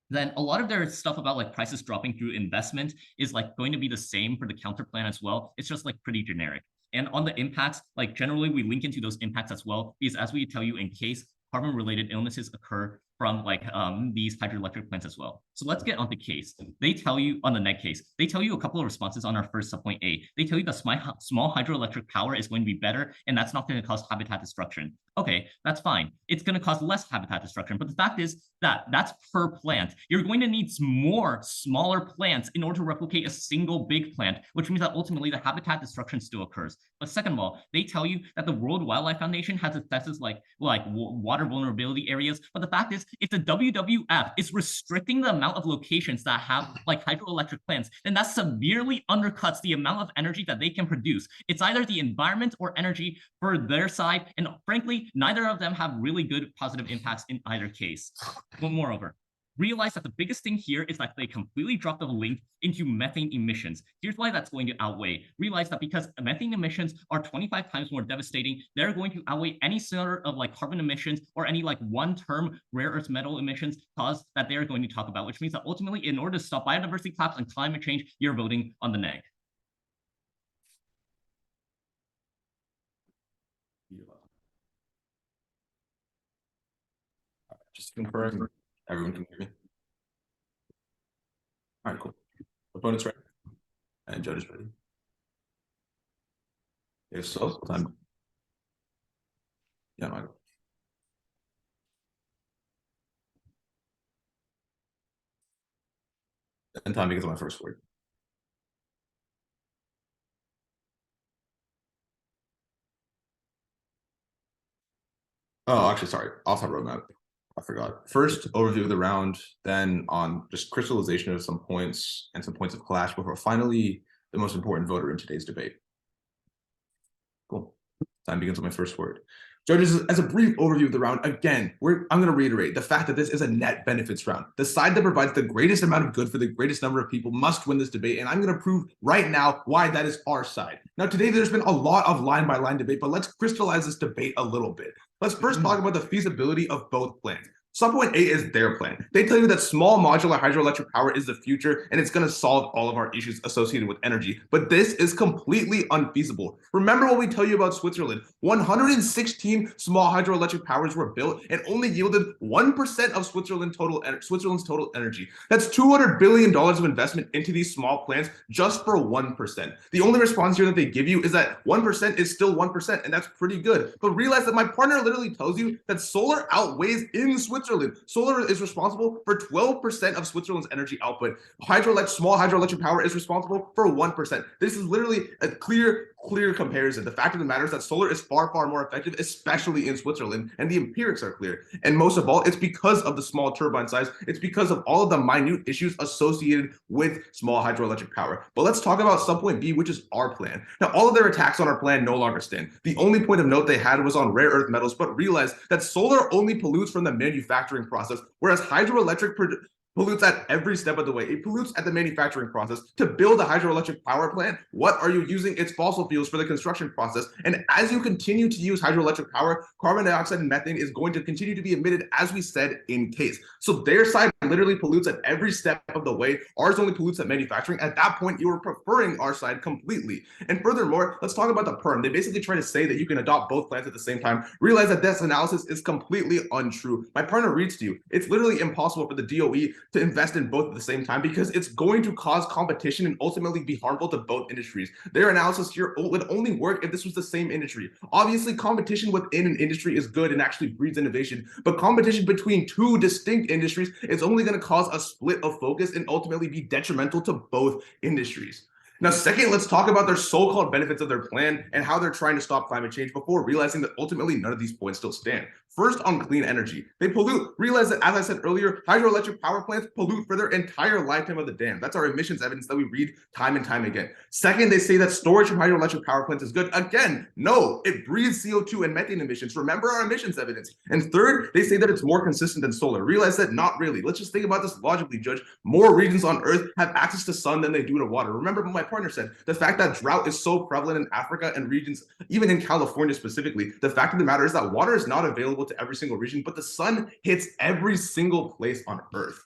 Then a lot of their stuff about like prices dropping through investment is like going to be the same for the counter plan as well. It's just like pretty generic. And on the impacts, like generally we link into those impacts as well, because as we tell you, in case carbon-related illnesses occur from like these hydroelectric plants as well. So let's get on the case. They tell you on the net case, they tell you a couple of responses on our first subpoint A. They tell you that small hydroelectric power is going to be better, and that's not going to cause habitat destruction. Okay, that's fine. It's going to cause less habitat destruction. But the fact is that that's per plant. You're going to need more smaller plants in order to replicate a single big plant, which means that ultimately the habitat destruction still occurs. But second of all, they tell you that the World Wildlife Foundation has assesses like water vulnerability areas. But the fact is, if the WWF is restricting the amount of locations that have like hydroelectric plants, then that severely undercuts the amount of energy that they can produce. It's either the environment or energy for their side, and frankly, neither of them have really good positive impacts in either case. But moreover, realize that the biggest thing here is that they completely dropped the link into methane emissions. Here's why that's going to outweigh. Realize that because methane emissions are 25 times more devastating, they're going to outweigh any sort of like carbon emissions or any like one-term rare earth metal emissions cause that they're going to talk about, which means that ultimately, in order to stop biodiversity collapse and climate change, you're voting on the neg. Just confirm everyone can hear me. All right, cool. Opponent's ready. And judge is ready. If so, time. Yeah, Michael. And time begins my first word. Oh, actually, sorry. Off-top roadmap. I forgot. First, overview of the round, then on just crystallization of some points and some points of clash before finally the most important voter in today's debate. Cool. Time begins with my first word. Judges, as a brief overview of the round, again, I'm going to reiterate the fact that this is a net benefits round. The side that provides the greatest amount of good for the greatest number of people must win this debate, and I'm going to prove right now why that is our side. Now, today there's been a lot of line-by-line debate, but let's crystallize this debate a little bit. Let's first talk about the feasibility of both plans. Subpoint A is their plan. They tell you that small modular hydroelectric power is the future and it's going to solve all of our issues associated with energy. But this is completely unfeasible. Remember what we tell you about Switzerland. 116 small hydroelectric powers were built and only yielded 1% of Switzerland's total energy. That's $200 billion of investment into these small plants just for 1%. The only response here that they give you is that 1% is still 1%, and that's pretty good. But realize that my partner literally tells you that solar outweighs in Switzerland. Solar is responsible for 12% of Switzerland's energy output. Small hydroelectric power is responsible for 1%. This is literally a clear comparison. The fact of the matter is that solar is far more effective, especially in Switzerland, and the empirics are clear. And most of all, it's because of the small turbine size. It's because of all of the minute issues associated with small hydroelectric power. But let's talk about subpoint B, which is our plan. Now, all of their attacks on our plan no longer stand. The only point of note they had was on rare earth metals, but realize that solar only pollutes from the manufacturing process, whereas hydroelectric pollutes at every step of the way. It pollutes at the manufacturing process. To build a hydroelectric power plant, what are you using? It's fossil fuels for the construction process. And as you continue to use hydroelectric power, carbon dioxide and methane is going to continue to be emitted, as we said, in case. So their side literally pollutes at every step of the way. Ours only pollutes at manufacturing. At that point, you are preferring our side completely. And furthermore, let's talk about the perm. They basically try to say that you can adopt both plants at the same time. Realize that this analysis is completely untrue. My partner reads to you. It's literally impossible for the DOE to invest in both at the same time because it's going to cause competition and ultimately be harmful to both industries. Their analysis here would only work if this was the same industry. Obviously, competition within an industry is good and actually breeds innovation, but competition between two distinct industries is only going to cause a split of focus and ultimately be detrimental to both industries. Now, second, let's talk about their so-called benefits of their plan and how they're trying to stop climate change before realizing that ultimately none of these points still stand. First, on clean energy. They pollute. Realize that, as I said earlier, hydroelectric power plants pollute for their entire lifetime of the dam. That's our emissions evidence that we read time and time again. Second, they say that storage from hydroelectric power plants is good. Again, no, it breeds CO2 and methane emissions. Remember our emissions evidence. And third, they say that it's more consistent than solar. Realize that not really. Let's just think about this logically, Judge. More regions on Earth have access to sun than they do to water. Remember what my partner said, the fact that drought is so prevalent in Africa and regions, even in California specifically, the fact of the matter is that water is not available to every single region, but the sun hits every single place on Earth.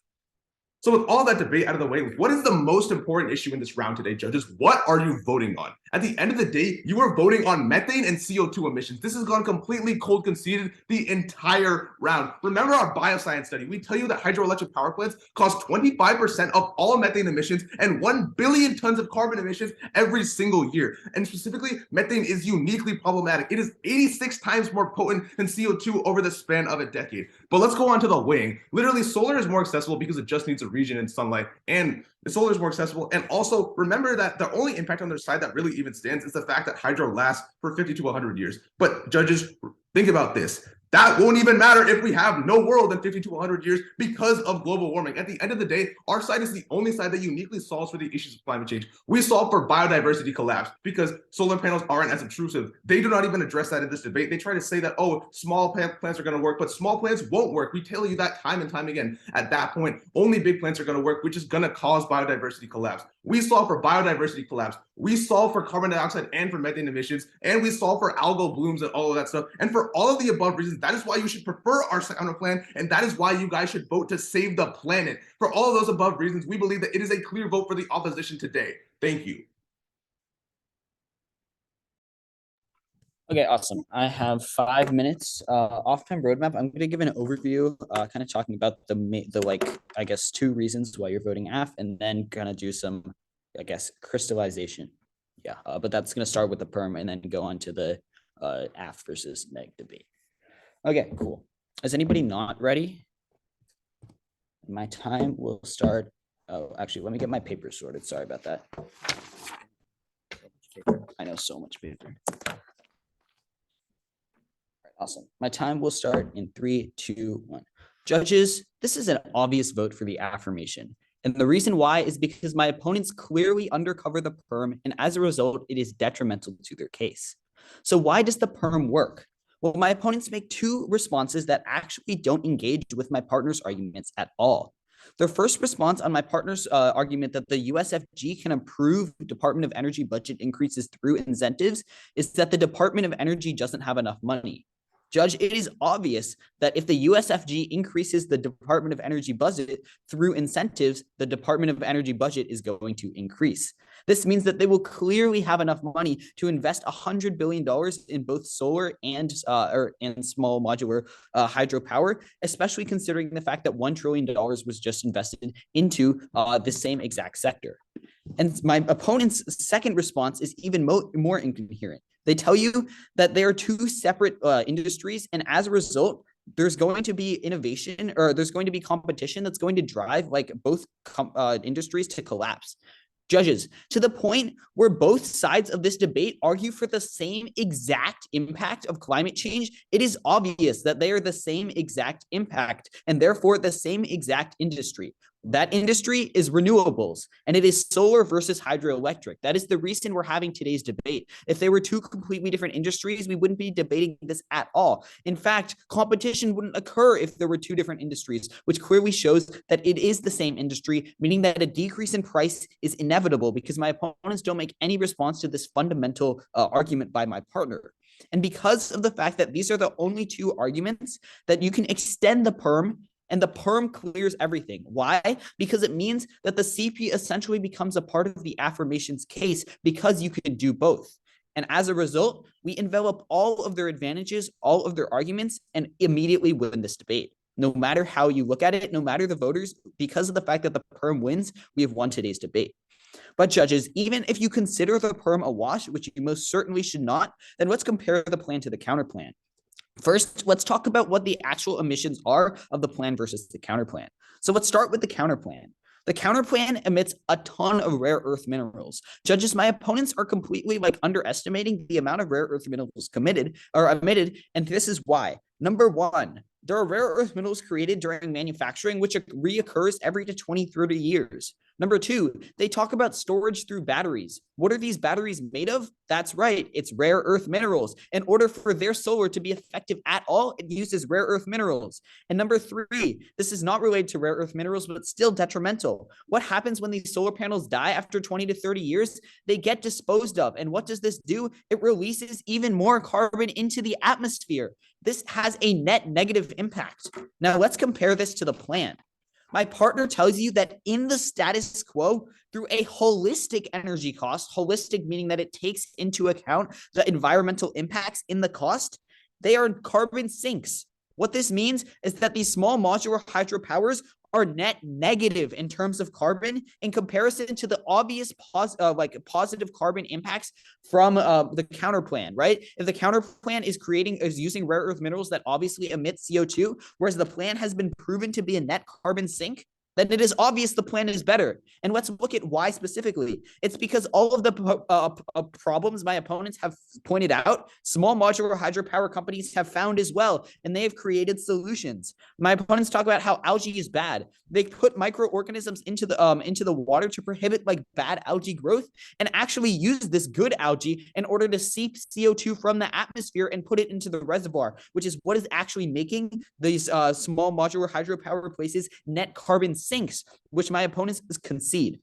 So with all that debate out of the way, what is the most important issue in this round today, judges? What are you voting on? At the end of the day, you are voting on methane and CO2 emissions. This has gone completely cold conceded the entire round. Remember our bioscience study. We tell you that hydroelectric power plants cause 25% of all methane emissions and 1 billion tons of carbon emissions every single year. And specifically, methane is uniquely problematic. It is 86 times more potent than CO2 over the span of a decade. But let's go on to the weighing. Literally, solar is more accessible because it just needs a region in sunlight, and the solar is more accessible. And also remember that the only impact on their side that really even stands is the fact that hydro lasts for 50 to 100 years. But judges, think about this. That won't even matter if we have no world in 50 to 100 years because of global warming. At the end of the day, our side is the only side that uniquely solves for the issues of climate change. We solve for biodiversity collapse because solar panels aren't as obtrusive. They do not even address that in this debate. They try to say that, oh, small plants are going to work, but small plants won't work. We tell you that time and time again. At that point, only big plants are going to work, which is going to cause biodiversity collapse. We solve for biodiversity collapse. We solve for carbon dioxide and for methane emissions, and we solve for algal blooms and all of that stuff. And for all of the above reasons, that is why you should prefer our counter plan, and that is why you guys should vote to save the planet. For all of those above reasons, we believe that it is a clear vote for the opposition today. Thank you. Okay, awesome. I have 5 minutes. Off-time roadmap. I'm going to give an overview, kind of talking about the like, I guess, 2 reasons why you're voting AF, and then kind of do some, I guess, crystallization. Yeah, but that's going to start with the perm and then go on to the AF versus neg debate. Okay, cool. Is anybody not ready? My time will start. Oh, actually, let me get my paper sorted. Sorry about that. I know so much paper. Awesome. My time will start in 3, 2, 1. Judges, this is an obvious vote for the affirmation. And the reason why is because my opponents clearly undercover the perm, and as a result, it is detrimental to their case. So why does the perm work? Well, my opponents make 2 responses that actually don't engage with my partner's arguments at all. Their first response on my partner's argument that the USFG can approve Department of Energy budget increases through incentives is that the Department of Energy doesn't have enough money. Judge, it is obvious that if the USFG increases the Department of Energy budget through incentives, the Department of Energy budget is going to increase. This means that they will clearly have enough money to invest $100 billion in both solar and small modular hydropower, especially considering the fact that $1 trillion was just invested into the same exact sector. And my opponent's second response is even more incoherent. They tell you that they are 2 separate industries, and as a result, there's going to be innovation, or there's going to be competition that's going to drive like both industries to collapse. Judges, to the point where both sides of this debate argue for the same exact impact of climate change, it is obvious that they are the same exact impact and therefore the same exact industry. That industry is renewables, and it is solar versus hydroelectric. That is the reason we're having today's debate. If they were two completely different industries, we wouldn't be debating this at all. In fact, competition wouldn't occur if there were two different industries, which clearly shows that it is the same industry, meaning that a decrease in price is inevitable because my opponents don't make any response to this fundamental argument by my partner. And because of the fact that these are the only two arguments that you can extend the perm, and the perm clears everything. Why? Because it means that the CP essentially becomes a part of the affirmations case because you can do both. And as a result, we envelop all of their advantages, all of their arguments, and immediately win this debate. No matter how you look at it, no matter the voters, because of the fact that the perm wins, we have won today's debate. But judges, even if you consider the perm a wash, which you most certainly should not, then let's compare the plan to the counter plan. First, let's talk about what the actual emissions are of the plan versus the counter plan. So let's start with the counter plan. The counter plan emits a ton of rare earth minerals. Judges, my opponents are completely underestimating the amount of rare earth minerals emitted, and this is why. Number one, there are rare earth minerals created during manufacturing, which reoccurs every 20, 30 years. Number two, they talk about storage through batteries. What are these batteries made of? That's right, it's rare earth minerals. In order for their solar to be effective at all, it uses rare earth minerals. And number three, this is not related to rare earth minerals, but still detrimental. What happens when these solar panels die after 20 to 30 years? They get disposed of. And what does this do? It releases even more carbon into the atmosphere. This has a net negative impact. Now let's compare this to the plan. My partner tells you that in the status quo, through a holistic energy cost, holistic meaning that it takes into account the environmental impacts in the cost, they are carbon sinks. What this means is that these small modular hydropowers are net negative in terms of carbon in comparison to the obvious positive carbon impacts from the counter plan, right? If the counter plan is using rare earth minerals that obviously emit CO2, whereas the plan has been proven to be a net carbon sink, then it is obvious the plan is better. And let's look at why specifically. It's because all of the problems my opponents have pointed out, small modular hydropower companies have found as well, and they have created solutions. My opponents talk about how algae is bad. They put microorganisms into the water to prohibit bad algae growth, and actually use this good algae in order to seep CO2 from the atmosphere and put it into the reservoir, which is what is actually making these small modular hydropower places net carbon sinks, which my opponents concede.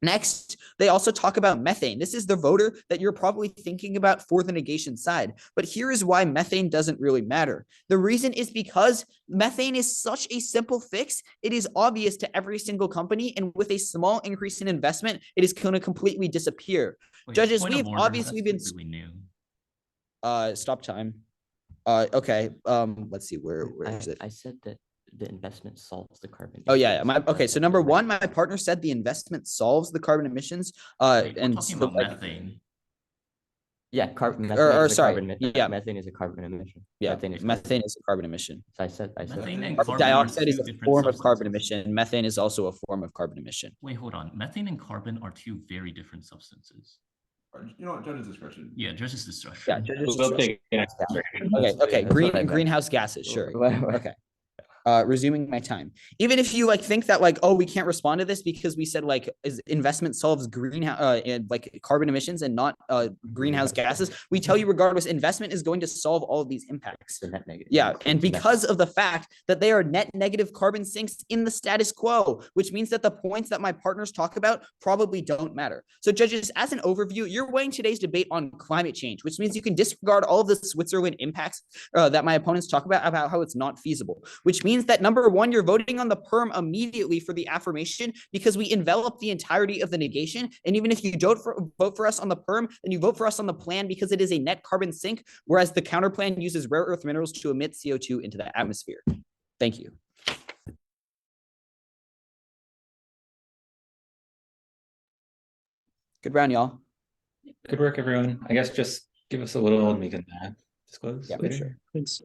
Next, they also talk about methane. This is the voter that you're probably thinking about for the negation side. But here is why methane doesn't really matter. The reason is because methane is such a simple fix. It is obvious to every single company, and with a small increase in investment, it is going to completely disappear. Wait, Judges, point we of have order, obviously been that's really new. stop time. Okay. Let's see, where is it? I said that the investment solves the carbon. Oh yeah, emissions. okay. So number one, my partner said the investment solves the carbon emissions. Wait, we're And talking so, about methane. Yeah, carbon. Methane is a carbon emission. Yeah, methane is a carbon emission. So I said. Methane and Carbon carbon are dioxide is two a different form of carbon substances. emission. Methane is also a form of carbon emission. Wait, hold on. Methane and carbon are two very different substances. You know what, judge's discretion. Yeah, judge's discretion. Yeah, judges. We'll take it. Okay. That's what I meant. Greenhouse gases. Sure. Whatever. Okay. Resuming my time. Even if you think that oh, we can't respond to this because we said is investment solves greenhouse carbon emissions and not greenhouse gases, we tell you regardless, investment is going to solve all of these impacts. The net negative. Yeah, and because of the fact that they are net negative carbon sinks in the status quo, which means that the points that my partners talk about probably don't matter. So judges, as an overview, you're weighing today's debate on climate change, which means you can disregard all of the Switzerland impacts that my opponents talk about how it's not feasible, which means that number one, you're voting on the perm immediately for the affirmation because we envelop the entirety of the negation. And even if you don't vote for us on the perm, then you vote for us on the plan because it is a net carbon sink, whereas the counter plan uses rare earth minerals to emit CO2 into the atmosphere. Thank you. Good round, y'all. Good work, everyone. I guess just give us a little and we can disclose Yeah, for later. sure. Thanks.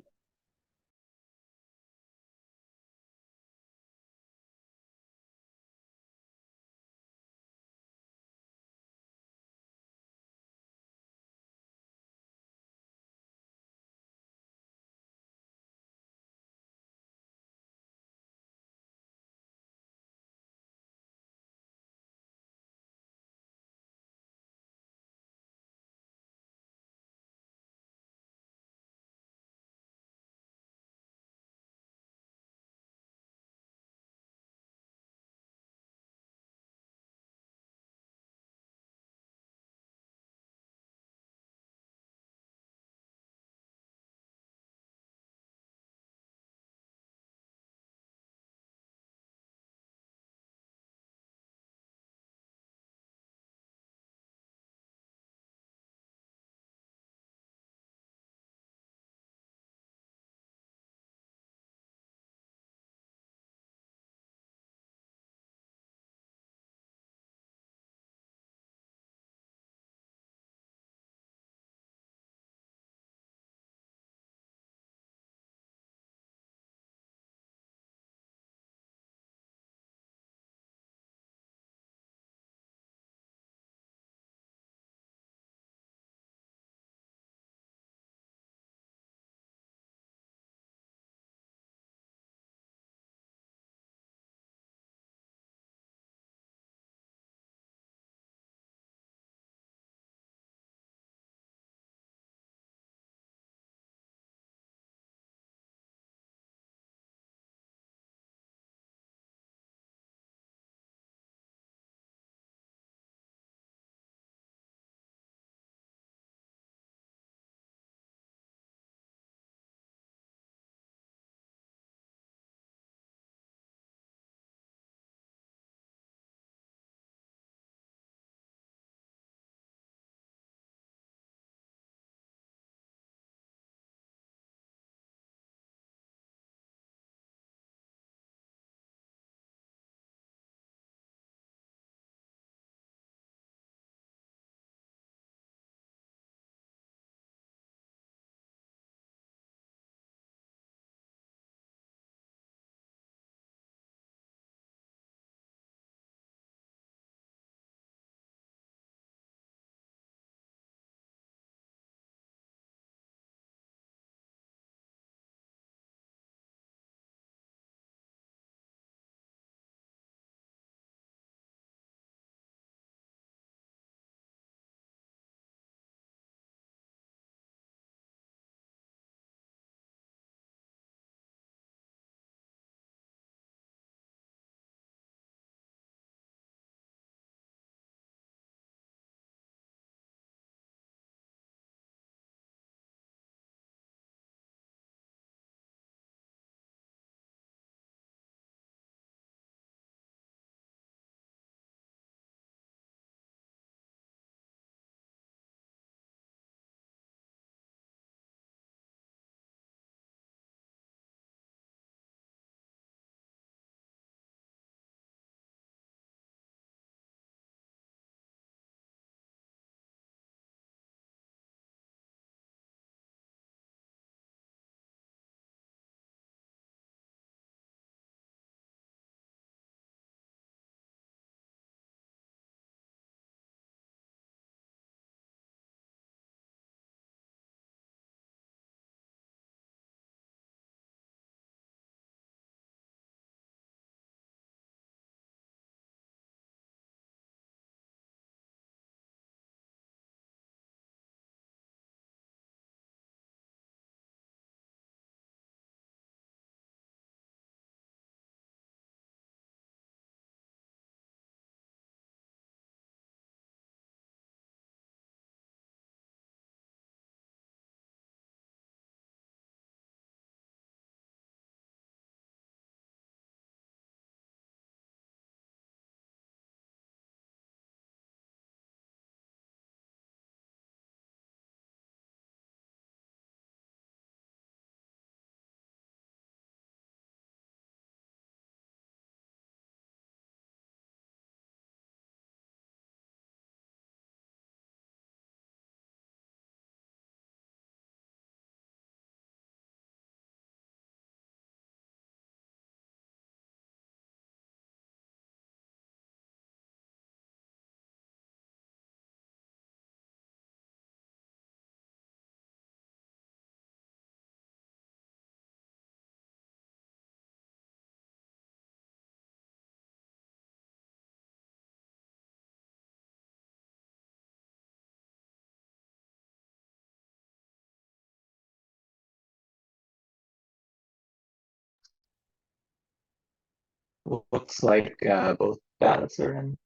Looks like both ballots are in.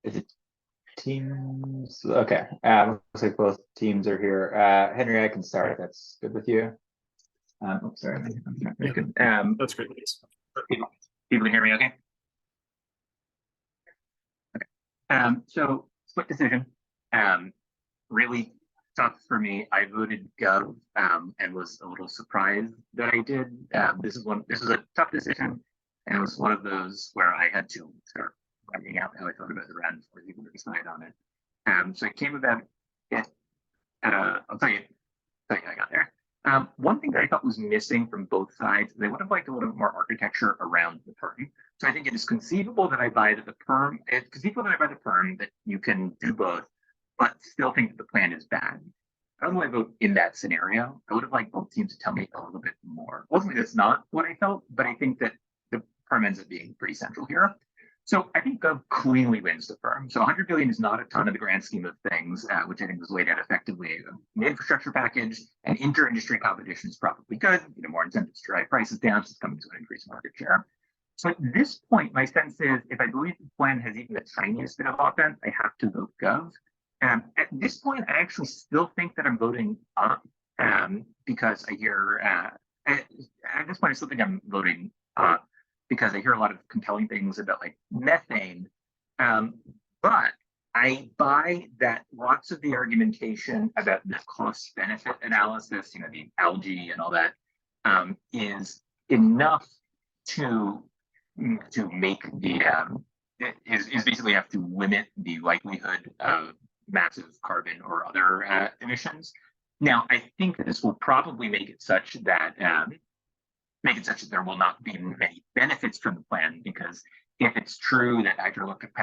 Is it teams? Okay. Looks like both teams are here. Henry, I can start if that's good with you. Sorry, I'm not very good. That's great. People can hear me okay? Okay. So split decision. Really tough for me. I voted Gov and was a little surprised that I did. This was a tough decision, and it was one of those where I had to start writing out how I thought about the round before I even decide on it. So it came about it. I'll tell you how I got there. One thing that I thought was missing from both sides, they would have liked a little bit more architecture around the perm. So I think it is conceivable that I buy that the perm, it's conceivable that I buy the perm that you can do both, but still think that the plan is bad. I don't know why I vote in that scenario. I would have liked both teams to tell me a little bit more. Ultimately, that's not what I felt, but I think that the perm ends up being pretty central here. So I think Gov cleanly wins the firm. So 100 billion is not a ton in the grand scheme of things, which I think was laid out effectively. The infrastructure package and inter-industry competition is probably good. More incentives to drive prices down, so it's coming to an increased market share. So at this point, my sense is if I believe the plan has even the tiniest bit of offense, I have to vote Gov. At this point, I actually still think that I'm voting up because I hear, at this point, I still think I'm voting up because I hear a lot of compelling things about like methane. But I buy that lots of the argumentation about the cost benefit analysis, the algae and all that, is enough to make the, is basically have to limit the likelihood of massive carbon or other emissions. Now, I think this will probably make it such that there will not be many benefits from the plan, because if it's true that hydroelectric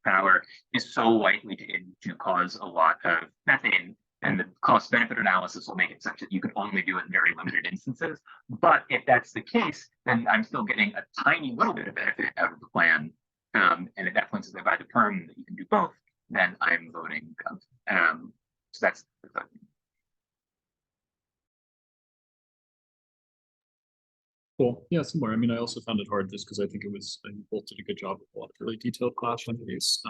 power is so likely to cause a lot of methane, and the cost benefit analysis will make it such that you can only do it in very limited instances. But if that's the case, then I'm still getting a tiny little bit of benefit out of the plan. And at that point, since I buy the perm that you can do both, then I'm voting Gov. So that's the thought. Cool. Yeah, similar. I mean, I also found it hard just because I think you both did a good job of a lot of really detailed clash on these.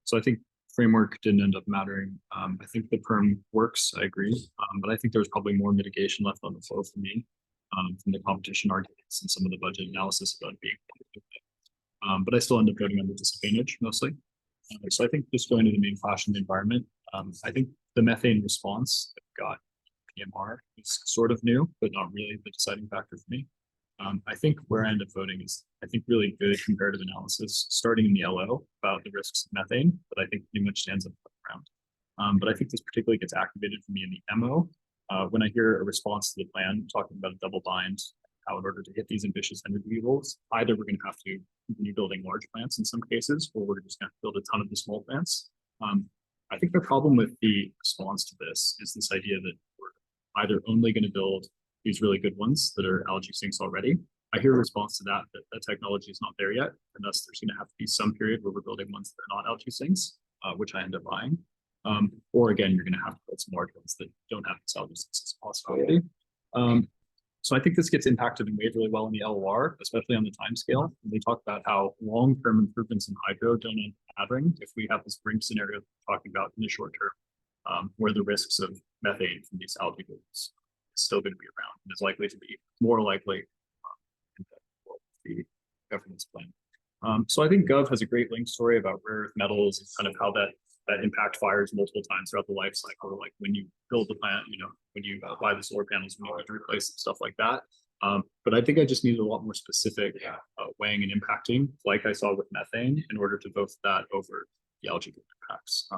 So I think framework didn't end up mattering. I think the perm works, I agree. But I think there was probably more mitigation left on the floor for me from the competition arguments and some of the budget analysis about being. But I still end up voting on the disadvantage mostly. So I think just going to the main clash in the environment, I think the methane response that we got PMR is sort of new, but not really the deciding factor for me. I think where I end up voting is, I think, really good comparative analysis starting in the LO about the risks of methane, but I think pretty much stands up around. But I think this particularly gets activated for me in the MO when I hear a response to the plan talking about a double bind, how in order to hit these ambitious energy goals, either we're going to have to continue building large plants in some cases, or we're just going to build a ton of the small plants. I think the problem with the response to this is this idea that we're either only going to build these really good ones that are algae sinks already. I hear a response to that technology is not there yet, and thus there's going to have to be some period where we're building ones that are not algae sinks, which I end up buying. Or again, you're going to have to build some large ones that don't have this algae sinks as a possibility. So I think this gets impacted and weighed really well in the LOR, especially on the time scale. They talk about how long-term improvements in hydro don't end up mattering if we have this brink scenario talking about in the short term, where the risks of methane from these algae blooms still going to be around and is likely to be more likely in the governance plan. So I think Gov has a great link story about rare earth metals and kind of how that impact fires multiple times throughout the life cycle, like when you build the plant, when you buy the solar panels, when you have to replace and stuff like that. But I think I just needed a lot more specific weighing and impacting, like I saw with methane, in order to vote for that over the algae impacts.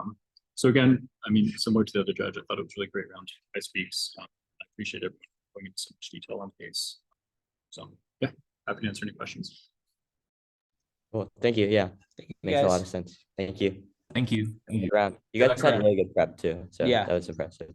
So again, I mean, similar to the other judge, I thought it was a really great round. I speaks. I appreciate it going into so much detail on the case. So yeah, happy to answer any questions. Well, thank you. Yeah, makes a lot guys. of sense. Thank you. Thank you. You guys had really good prep too, so Yeah. that was impressive.